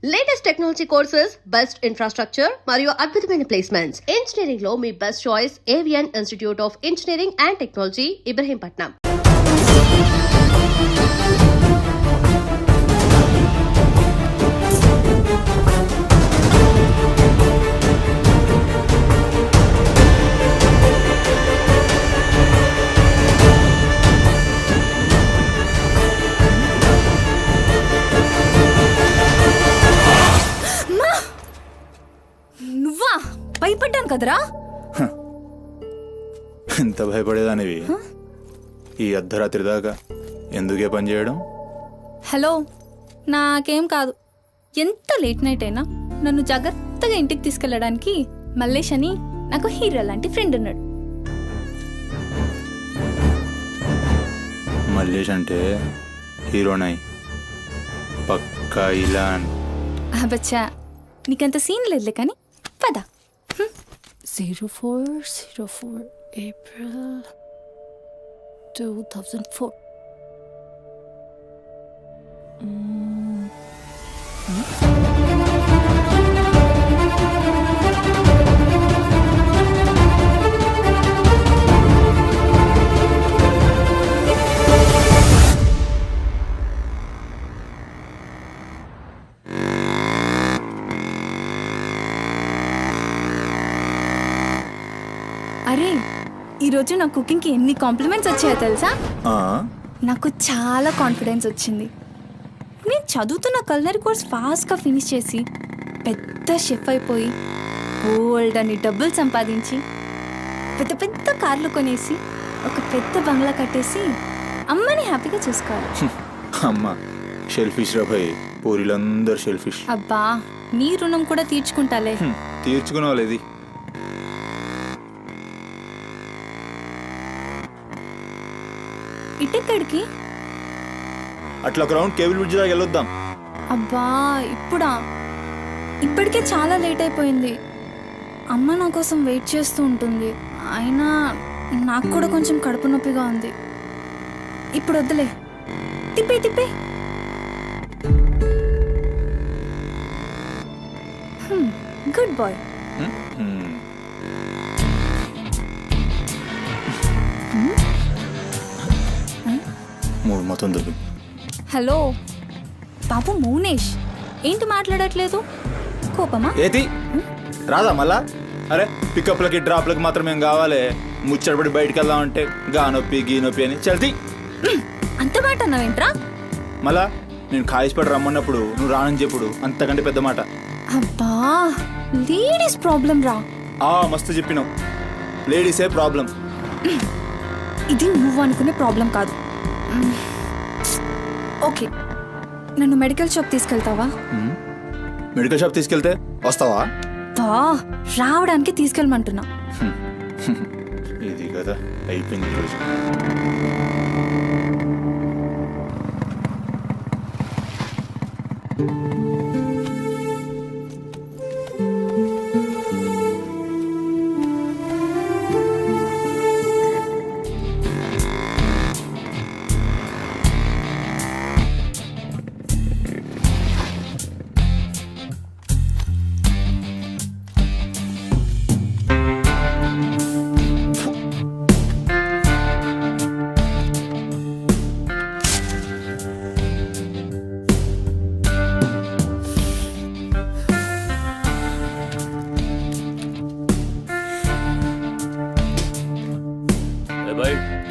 Latest technology courses, best infrastructure మరియు అద్భుతమైన placements. Engineering లో మీ best choice Avian institute of engineering and technology, Ibrahimpatnam. నువ్వా? భయపడ్డాను కదరా. ఎంత భయపడేదానివి ఈ అర్ధరాత్రి దాకా ఎందుకే పని చేయడం? హలో, నాకేం కాదు. ఎంత లేట్ నైట్ అయినా నన్ను జాగ్రత్తగా ఇంటికి తీసుకెళ్ళడానికి మల్లేష్ అని నాకు హీరో లాంటి ఫ్రెండ్ ఉన్నాడు. మల్లేష్ అంటే హీరోనై పక్కా ఇలాన్. బచ్చా, నీకంత సీన్ లేదులే కానీ పద. 0404 ఏప్రిల్ 2004. అరే, ఈరోజు నా కుకింగ్కి ఎన్ని కాంప్లిమెంట్స్ వచ్చాయో తెలుసా? నాకు చాలా కాన్ఫిడెన్స్ వచ్చింది. నేను చదువుతున్న కల్నరీ కోర్స్ ఫాస్ట్గా ఫినిష్ చేసి పెద్ద షెఫ్ అయిపోయి బోల్డ్ అని డబ్బులు సంపాదించి పెద్ద పెద్ద కార్లు కొనేసి ఒక పెద్ద బంగ్లా కట్టేసి అమ్మని హ్యాపీగా చూసుకోవాలి. అమ్మ షెల్ఫిష్ రా భయ్, పూరిలందరూ షెల్ఫిష్. అబ్బా, నీ రుణం కూడా తీర్చుకుంటాలే. తీర్చుకునే వాళ్ళది. ఇటెక్కడికి? అట్లా గ్రౌండ్ కేబుల్ బ్రిడ్జ్ దాకా వెళ్ళొద్దాం. అబ్బా, ఇప్పుడా? ఇప్పటికే చాలా లేట్ అయిపోయింది. అమ్మ నా కోసం వెయిట్ చేస్తూ ఉంటుంది. అయినా నాకు కూడా కొంచెం కడుపు నొప్పిగా ఉంది. ఇప్పుడు వద్దులే, తిప్పే తిప్పే. Good boy. మూడు మొత్తం దొరికి. హలో బాబు మౌనేష్, ఏంటి మాట్లాడట్లేదు? కోపమా? ఏది రాదా మళ్ళా? అరే పికప్లకి డ్రాప్లకి మాత్రం ఏం కావాలి? ముచ్చటపడి బయటికి వెళ్దామంటే గా నొప్పి గీ నొప్పి అని చల్తీ. అంత మాట అన్నావేంట్రా? మళ్ళా నేను కాయిస్పడి రమ్మన్నప్పుడు నువ్వు రానని చెప్పుడు అంతకంటే పెద్ద మాట. అబ్బా, లేడీస్ ప్రాబ్లం రా. మస్తు చెప్పినావు, లేడీసే ప్రాబ్లం. ఇది నువ్వు అనుకునే ప్రాబ్లం కాదు. ఓకే, నన్ను మెడికల్ షాప్ తీసుకెళ్తావా? మెడికల్ షాప్ తీసుకెళ్తే వస్తావా? రావడానికి తీసుకెళ్ళమంటున్నా. ఇది కదా అయిపోయింది ఈరోజు.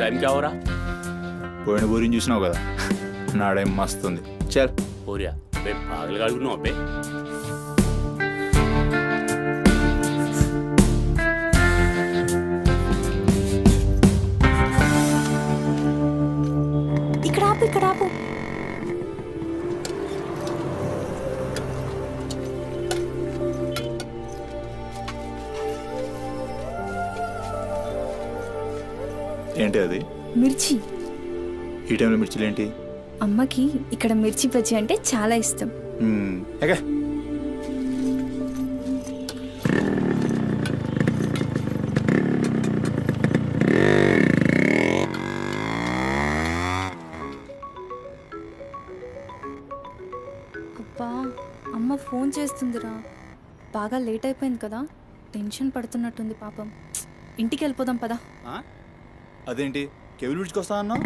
टाइम क्या हो रहा? పోయిన బోరిని చూసినావు కదా, నా టైం మస్తుంది. చల్ हो रहा बे पागल गाड़ी नो बे. ఇక్కడ ఆపు, ఇక్కడ ఆపు. ఏంటి అది? మిర్చి. ఈ టైంలో మిర్చిలు ఏంటి? అమ్మకి ఇక్కడ మిర్చి బజ్జీ అంటే చాలా ఇష్టం. అబ్బా, అమ్మ ఫోన్ చేస్తుందిరా. బాగా లేట్ అయిపోయింది కదా, టెన్షన్ పడుతున్నట్టుంది పాపం. ఇంటికి వెళ్ళిపోదాం పదా. అదేంటి కేబుల్ బ్రిడ్జ్కి వస్తా అన్నావు?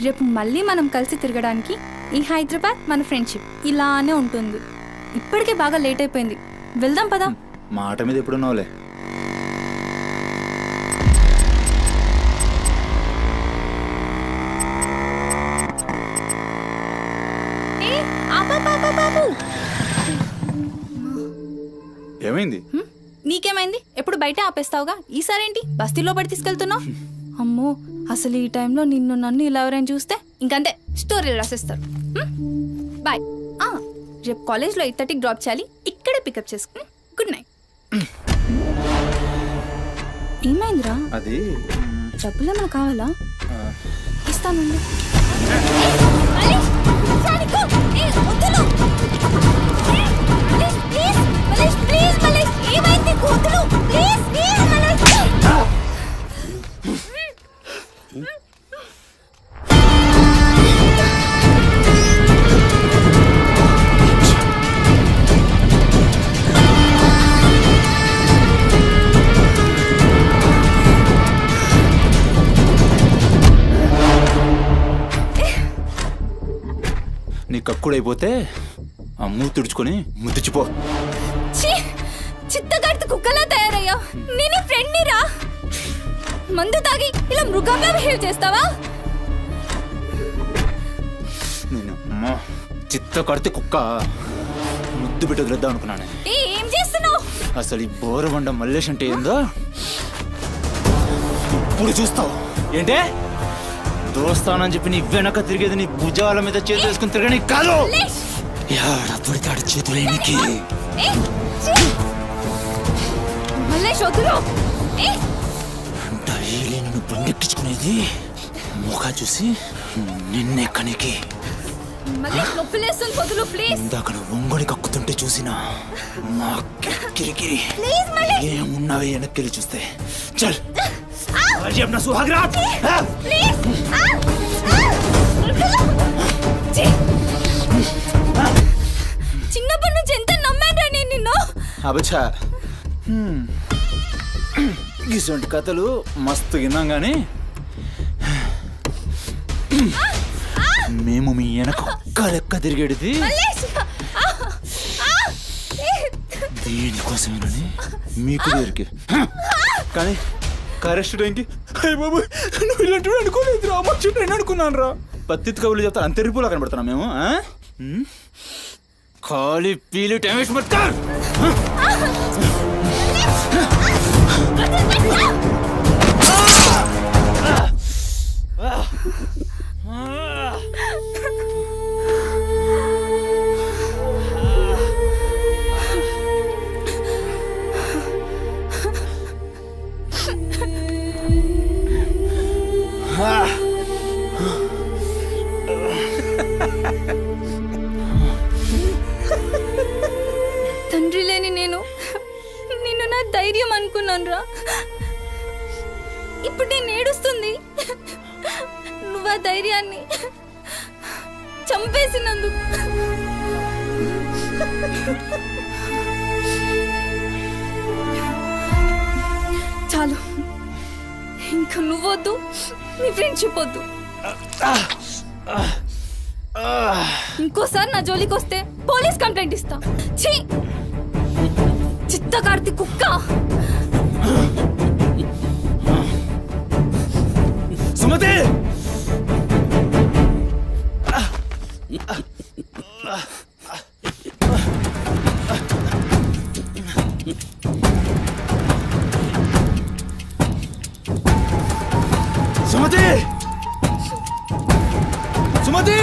రేపు మళ్ళీ మనం కలిసి తిరగడానికి ఈ హైదరాబాద్ మన ఫ్రెండ్షిప్ ఇలానే ఉంటుంది. ఇప్పటికే బాగా లేట్ అయిపోయింది, వెళ్దాం పదా. మాట మీద ఎప్పుడున్నావులే. ఏమైంది? నీకేమైంది? ఎప్పుడు బయట ఆపేస్తావుగా, ఈసారేంటి బస్తీలో పడి తీసుకెళ్తున్నావు? అమ్మో, అసలు ఈ టైంలో నిన్ను నన్ను ఇలా ఎవరైనా చూస్తే ఇంకంతే, స్టోరీలు రాసేస్తారు. బాయ్. రేపు కాలేజ్లో 8:30కి డ్రాప్ చేయాలి, ఇక్కడే పికప్ చేసుకుని. Good night. ఏమైందిరా? అది డబ్బులు ఏమైనా కావాలా? ఇస్తాను. నీ కక్కుడైపోతే ఆ మూతి తుడుచుకొని ముద్దుచిపో. చిత్తగాడితో కుక్కలా తయారయ్యా. నేనే ఫ్రెండ్ని రా. మందు తాగి ఇలా మృగంగా బిహేవ్ చేస్తావా? నేను చిత్త కడితే కుక్క ముద్దు బిడ్డ వదిలేద్దాం అనుకున్నాను. ఏం చేస్తున్నావు? అసలు ఈ బోరబండ మల్లేష్ అంటే ఏందో ఇప్పుడు చూస్తావు. ఏంటే దోస్తానని చెప్పి నీ వెనక తిరిగేది నీ భుజాల మీద చేతులు వేసుకుని తిరగని కాదు. పడితాడు చేతులు ఎనికి. డైలీ నన్ను బండెక్కించుకునేది ముఖా చూసి నిన్నెక్కనికి. ఇందాక ఒంగొడి కక్కుతుంటే చూసిన మా కిరికిరి ఏమున్నావే వెనక్కి చూస్తే. చల్ अपना सुहाग रात చిన్నప్పటి నుంచి ఎంత నమ్మాను నేను నిన్ను. అబచ్చా ఇటువంటి కథలు మస్తు విన్నాం కానీ మేము మీ వెనక ఒక్క లెక్క తిరిగేది దేనికోసమేనని మీకు దగ్గరికి. కానీ కరెస్ట్ టైంకి అయ్య బాబు నువ్వు ఇలాంటి అనుకోలేదు రా, మంచి ట్రైన్ అనుకున్నాను రా. పత్తిత్ కబులు చెప్తాను అంతే రిపోలా కనబడుతున్నాం మేము. ఖాళీ పీలి టైం వేసి మత్తారు. తండ్రి లేని నేను నిన్ను నా ధైర్యం అనుకున్నాను రా. ఇప్పుడు నేను ఏడుస్తుంది నువ్వు ఆ ధైర్యాన్ని చంపేసినందుకు. చాలు, ఇంకా నువ్వొద్దు, నీ ఫ్రెండ్షిప్ వద్దు. ఇంకోసారి నా జోలికి వస్తే పోలీస్ కంప్లైంట్ ఇస్తా. ఛీ, చిత్తకార్తి కుక్క. సుమతి సుమతి సుమతి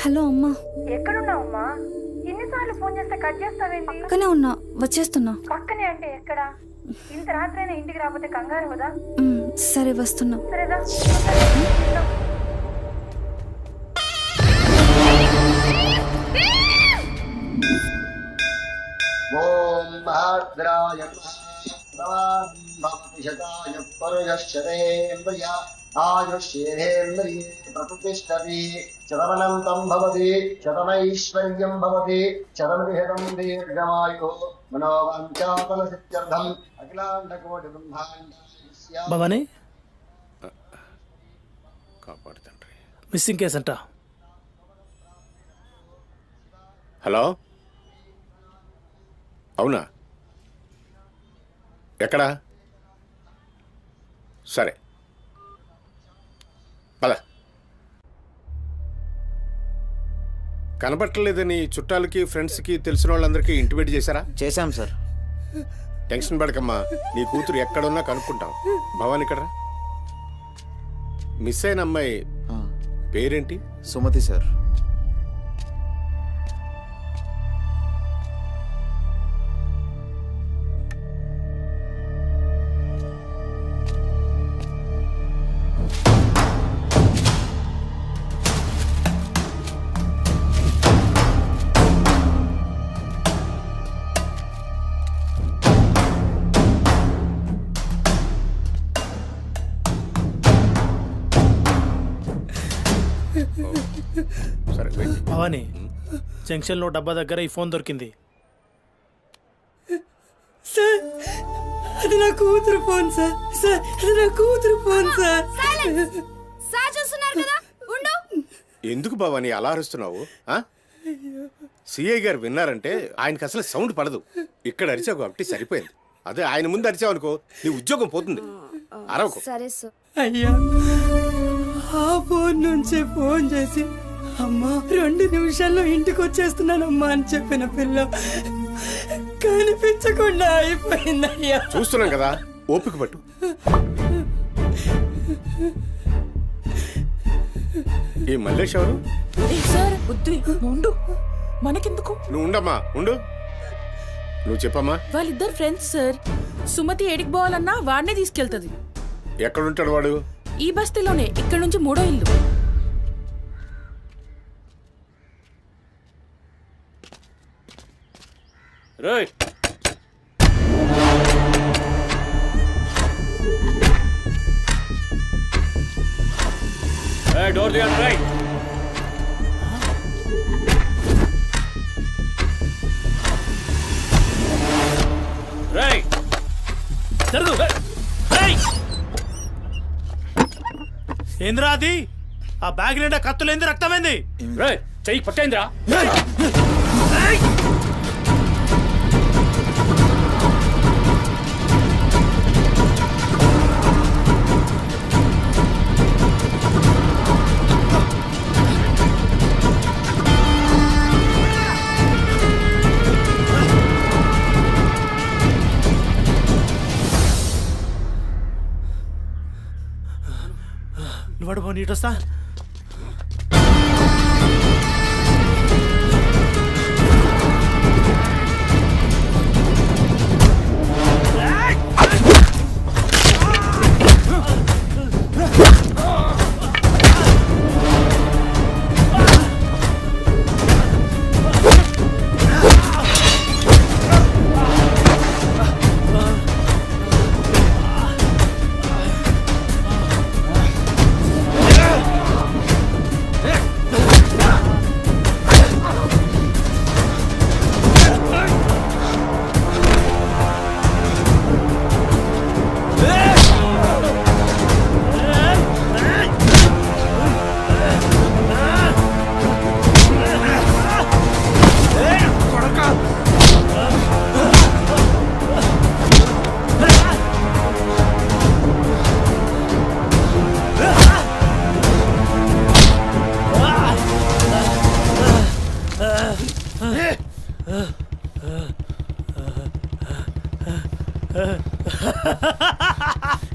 హలో అమ్మా. ఎక్కడున్నావమ్మా? ఎన్నిసార్లు ఫోన్ చేస్తే కట్ చేస్తావేంటి? పక్కనే ఉన్నా, వచ్చేస్తున్నా. పక్కనే అంటే ఎక్కడ? ఇంత రాత్రైనా ఇంటికి రాకపోతే కంగారు కదా? సరే వస్తున్నా. సరేదా? ఓం భాద్రాయ భవతి శతాయ పరుయశ్చరేంద్రియ ఆయుష్యేంద్రియే ప్రతిష్టతి శతమనంతం భవతి శతమైశ్వర్యం భవతి శతమృహతం దీర్ఘమాయు మనోవాంఛాఫల సిద్ధ్యర్థం అఖిలాండకోటి బ్రహ్మాండ భవానీ కాపాడు తండ్రి. మిస్సింగ్ కేస్ అంట. హలో, అవునా? ఎక్కడా? సరే పద. కనబట్టలేదని చుట్టాలకి ఫ్రెండ్స్కి తెలిసిన వాళ్ళందరికీ ఇంటిమేట్ చేశారా? చేశాం సార్. టెన్షన్ పడకమ్మా, నీ కూతురు ఎక్కడున్నా కనుక్కుంటాం. భవాని ఇక్కడ మిస్ అయిన అమ్మాయి పేరేంటి? సుమతి సార్. సరే వెయిట్. భవానీ, జంక్షన్లో డబ్బా దగ్గర ఈ ఫోన్ దొరికింది. సార్ అది నా కూతురు ఫోన్ సార్. సార్ అది నా కూతురు ఫోన్ సార్. సార్ చూస్తున్నారు కదా, ఉండు. ఎందుకు భవాని అలా అరుస్తున్నావు? సిఐ గారు విన్నారంటే ఆయనకి అసలు సౌండ్ పడదు. ఇక్కడ అరిచావు కాబట్టి సరిపోయింది. అదే ఆయన ముందు అరిచావు అనుకో, నీ ఉద్యోగం పోతుంది. అరవకు. సరే సార్. అయ్యా ఆ ఫోన్ నుంచే ఫోన్ చేసి అమ్మా 2 నిమిషాల్లో ఇంటికి వచ్చేస్తున్నానమ్మా అని చెప్పిన పిల్ల కనిపించకుండా అయిపోయిందయ్యా. చూస్తున్నాం కదా, ఓపిక పట్టు. ఈ మల్లేష్ ఎవరు? సార్ వద్దు, ఉండు, మనకెందుకు? నువ్వు ఉండమ్మా, ఉండు. నువ్వు చెప్పమ్మా. వాళ్ళిద్దరు ఫ్రెండ్స్ సార్. సుమతి ఏడికి పోవాలన్నా వాడినే తీసుకెళ్తుంది. ఎక్కడుంటాడు వాడు? ఈ బస్తీలోనే, ఇక్కడ నుంచి 3వ ఇల్లు. రైట్. డోర్ తీయండి. రైట్. రైట్. జరుగు. ఏంద్రా అది? ఆ బ్యాగ్ నిండా కత్తులేంది, రక్తమైంది? రైట్. చెయ్యి పట్టేంద్రా. నువ్వు పో, నీటొస్తా.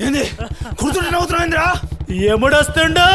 ఏంది కూర్చుంటే నవ్వుతున్నావు? ఎముడొస్తుండు?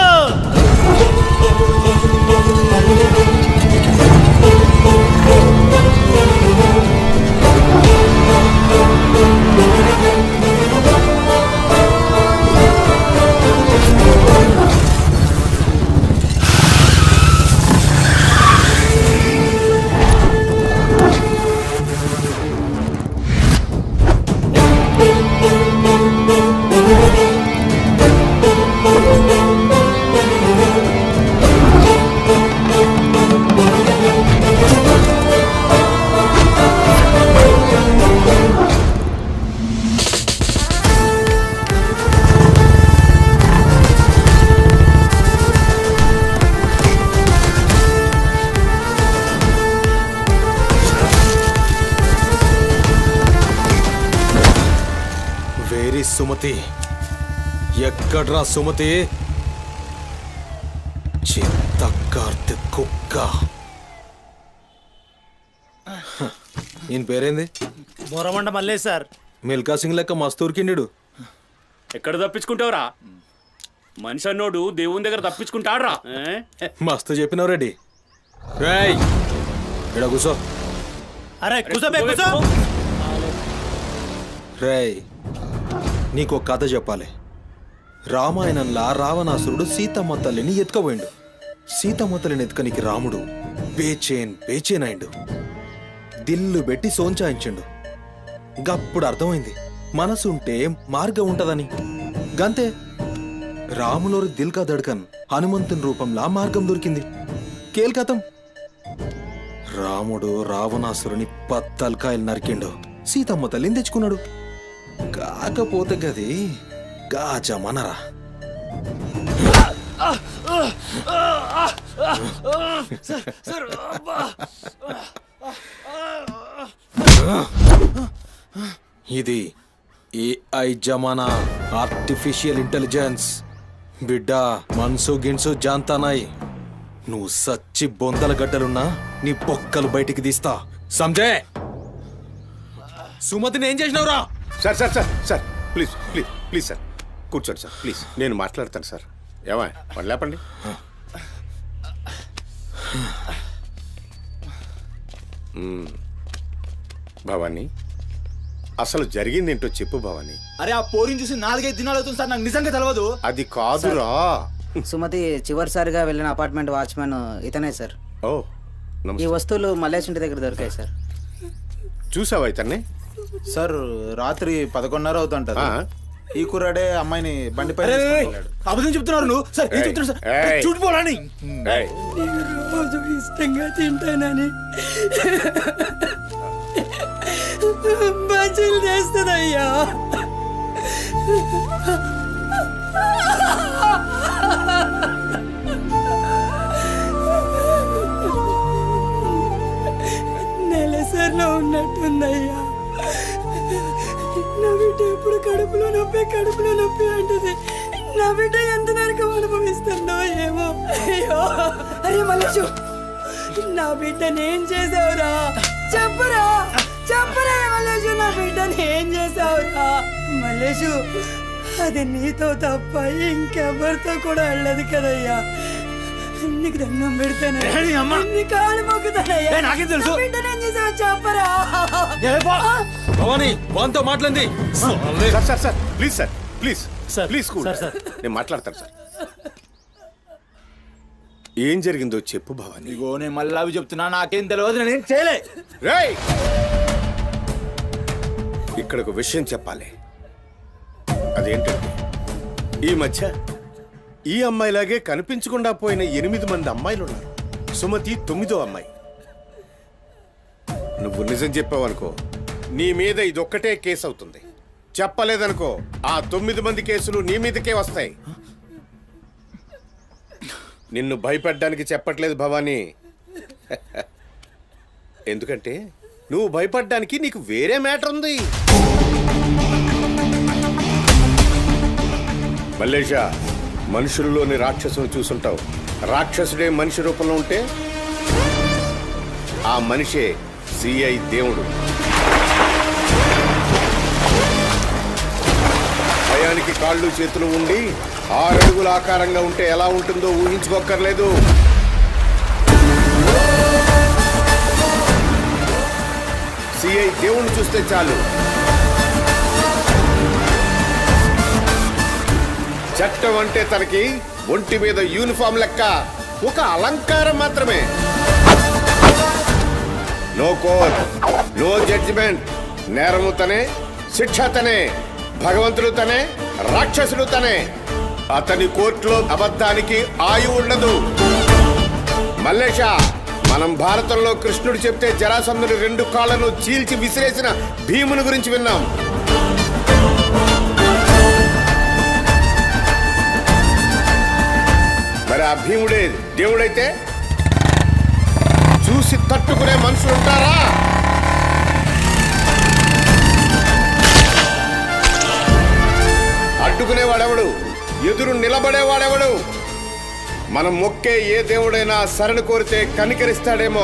సుమతి ఎక్కడ్రా సుమతి చిత్త కార్తె కుక్క ఈయన పేరేంది బోరమండ మల్లేష్ సార్. మిల్కా సింగ్ లెక్క మస్తూర్కిండు ఎక్కడ తప్పించుకుంటావురా? మనిషి అన్నోడు దేవుని దగ్గర తప్పించుకుంటాడ్రా. మస్తు చెప్పినావు రెడ్డి. రేయ్ ఇక్కడ కూసో. అరే కూసోబే కూసో. రేయ్ నీకు ఒక కథ చెప్పాలి. రామాయణంలా రావణాసురుడు సీతమ్మ తల్లిని ఎత్తుకపోయిండు. సీతమ్మ తల్లిని ఎత్తుకనికి రాముడు బేచేన్ అయిండు. దిల్లు పెట్టి సోంచాయించిండు. గప్పుడు అర్థమైంది మనసుంటే మార్గం ఉంటదని. గంతే రాములోరి దిల్ కా దడ్కన్ హనుమంతుని రూపంలా మార్గం దొరికింది. కేల్కతం రాముడు రావణాసురుని పత్తల్కాయలు నరికిండు. సీతమ్మ తల్లిని తెచ్చుకున్నాడు. కాకపోతే గది గాజమనరా. ఇది ఏఐ జమానా, ఆర్టిఫిషియల్ ఇంటెలిజెన్స్. బిడ్డ మనసు గిన్సు జాంతానాయి. నువ్వు సచ్చి బొందల గడ్డలున్నా నీ పొక్కలు బయటికి తీస్తా. సంజయ్ సుమతిని ఏం చేసినావురా? Sir sir sir sir please please please sir కూర్చోండి సార్ ప్లీజ్. నేను మాట్లాడతాను సార్. ఏమా పని లేపండి. భవానీ అసలు జరిగిందేంటో చెప్పు భవానీ. అరే ఆ పోరిని చూసి 4-5 దినాలు అవుతుంది సార్, నాకు నిజంగా తెలియదు. అది కాదురా. సుమతి చివరిసారిగా వెళ్ళిన అపార్ట్మెంట్ వాచ్మెన్ ఇతనే సార్. ఓ ఈ నమస్తే. వస్తువులు మల్లేష్ ఇంటి దగ్గర దొరికాయి సార్. చూసావా ఇతన్ని? సార్ రాత్రి 11:30 అవుతుంటది. ఆ. ఈ కుర్రాడే అమ్మాయిని బండిపై అబద్ధం చెప్తున్నారు నువ్వు. సార్ ఏం చెప్తున్నారు సార్? ఏయ్. చూడిపోవాలని. ఏయ్, రోజు ఇష్టంగా తింటానని బజ్జీలు చేస్తుందయ్యా. నెలసరిలో ఉన్నట్టుందయ్యా. నా బిడ్డ ఎప్పుడు కడుపులో నొప్పి అంటది. నా బిడ్డ ఎంత నరకం అనుభవిస్తుందో ఏమో. అయ్యో అరే మల్లేషు, నా బిడ్డని ఏం చేసావురా? చెప్పరా మల్లేషు, నా బిడ్డని ఏం చేసావురా? మల్లేషు, అది నీతో తప్ప ఇంకెవరితో కూడా వెళ్ళదు కదయ్యా. నీకు దండం పెడతాను, నీ కాళ్ళు మొక్కుతానయ్యా. నాకేం తెలుసు? నా బిడ్డని ఏం చేసావు చెప్పరా? భవానీ వాంతో మాట్లాడింది. Sir sir sir please sir please sir, please cool. Sir, sir. నేను మాట్లాడతాను సార్. ఏం జరిగిందో చెప్పు భవానీ. ఇగో నేను మళ్ళీ అవి చెప్తున్నా, నాకేం తెలియదు, నేను చేయలే. రేయ్, ఇక్కడ ఒక విషయం చెప్పాలి. అదేంటంటే ఈ మధ్య ఈ అమ్మాయిలాగే కనిపించకుండా పోయిన 8 మంది అమ్మాయిలు ఉన్నారు. సుమతి 9వ అమ్మాయి. నువ్వు నిజం చెప్పావనుకో నీ మీద ఇదొక్కటే కేసు అవుతుంది. చెప్పలేదనుకో ఆ 9 మంది కేసులు నీ మీదకే వస్తాయి. నిన్ను భయపడ్డానికి చెప్పట్లేదు భవానీ. ఎందుకంటే నువ్వు భయపడ్డానికి నీకు వేరే మ్యాటర్ ఉంది. మల్లేషా, మనుషుల్లోని రాక్షసును చూసుంటావు. రాక్షసుడే మనిషి రూపంలో ఉంటే ఆ మనిషే సిఐ దేవుడు. భయానికి కాళ్ళు చేతులు ఉండి 6 అడుగుల ఆకారంగా ఉంటే ఎలా ఉంటుందో ఊహించుకోక్కర్లేదు. సిఐ దేవుణ్ణి చూస్తే చాలు చట్టం అంటే తనకి ఒంటి మీద యూనిఫామ్ లెక్క ఒక అలంకారం మాత్రమే. No court, no judgement. నేరము తనే, శిక్ష తనే, భగవంతుడు తనే, రాక్షసుడు తనే. అతని కోర్టులో అబద్ధానికి ఆయువు ఉండదు. మల్లేష, మనం భారతంలో కృష్ణుడు చెప్తే జరాసంధుడు 2 కాళ్ళను చీల్చి విసిరేసిన భీముని గురించి విన్నాం. మరి ఆ భీముడే దేవుడైతే చూసి తట్టుకునే మనుషులు ఉంటారా? అడ్డుకునేవాడెవడు? ఎదురు నిలబడేవాడెవడు? మనం మొక్కే ఏ దేవుడైనా శరణు కోరితే కనికరిస్తాడేమో.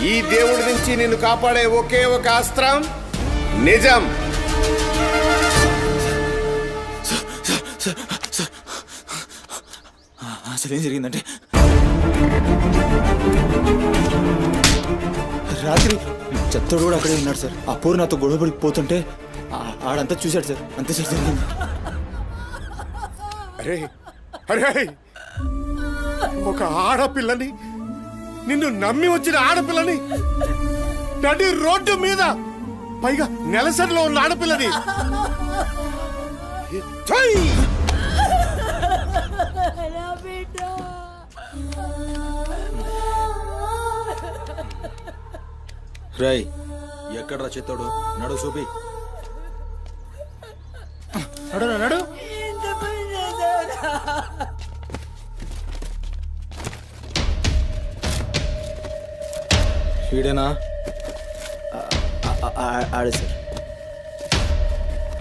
ఈ దేవుడి నుంచి నిన్ను కాపాడే ఒకే ఒక అస్త్రం నిజం. అసలు ఏం జరిగిందంటే రాత్రి చెత్తోడు కూడా అక్కడే ఉన్నాడు సార్. ఆ పూర్ నాతో గొడవపడి పోతుంటే ఆడంతా చూశాడు సార్. అంతే సార్ జరిగింది. అరే అరే, ఒక ఆడపిల్లని, నిన్ను నమ్మి వచ్చిన ఆడపిల్లని నడి రోడ్డు మీద, పైగా నెలసరిలో ఉన్న ఆడపిల్లని ఛై! నా బిడ్డ రై ఎక్కడ్రా చిత్తోడు? నడు చూపి. నడు నడు. ఎంత పని చేసావురా? వీడేనా? ఆడే సార్.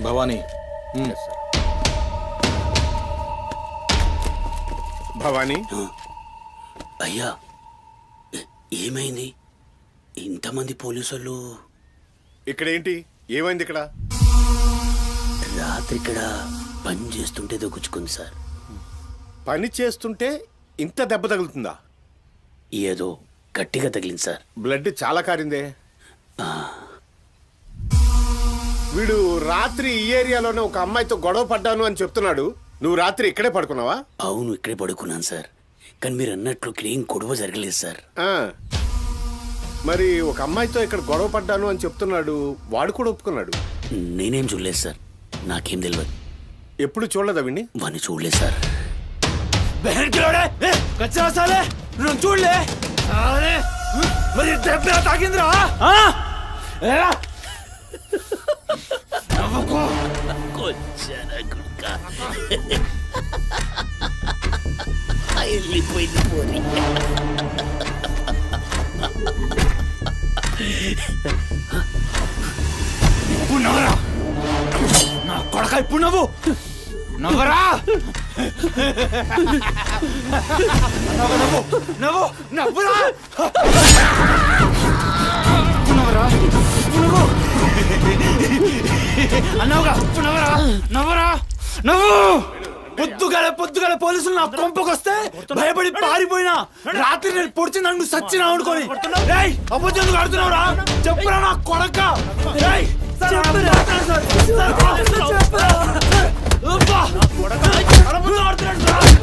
భవానీ. భవానీ, అయ్యా ఏమైంది? ఇంతమంది పోలీసులు ఇక్కడ ఏంటి? ఏమైంది ఇక్కడ? రాత్రి ఇక్కడ పని చేస్తుంటే దొక్కుచుకుంది సార్. పని చేస్తుంటే ఇంత దెబ్బ తగులుతుందా? ఏదో గట్టిగా తగిలింది సార్. బ్లడ్ చాలా కారిందే. వీడు రాత్రి ఈ ఏరియాలోనే ఒక అమ్మాయితో గొడవ పడ్డాను అని చెప్తున్నాడు. నువ్వు రాత్రి ఇక్కడే పడుకున్నావా? అవును, ఇక్కడే పడుకున్నాను సార్. కానీ మీరు అన్నట్లు ఇక్కడ ఏం గొడవ జరగలేదు సార్. ఆ. మరి ఒక అమ్మాయితో ఇక్కడ గొడవ పడ్డాను అని చెప్తున్నాడు. వాడు కూడా ఒప్పుకున్నాడు. నేనేం చూడలేదు సార్. నాకేం తెలియదు. ఎప్పుడు చూడలేదా విని? వాడిని చూడలేదు సార్. నువ్వు చూడలే మరి దెబ్బ తాకిందిరా? వెళ్ళిపోయింది పోనీ. ఇప్పుడు నవ్వరా నా కొడక. ఇప్పుడు నవ్వరా. నవ్వు నవ్వురా. నవ్వరా అన్నావుగా. ఇప్పుడు నవ్వరా. నవ్వు. పొద్దుగాల పోలీసులు నా కొంపకొస్తే భయపడి పారిపోయినా. రాత్రి నేను పొడిచి నన్ను సచ్చినా అనుకోని. అబద్ధం ఆడుతున్నావురా? చెప్పురా నా కొడక. చెప్పురా.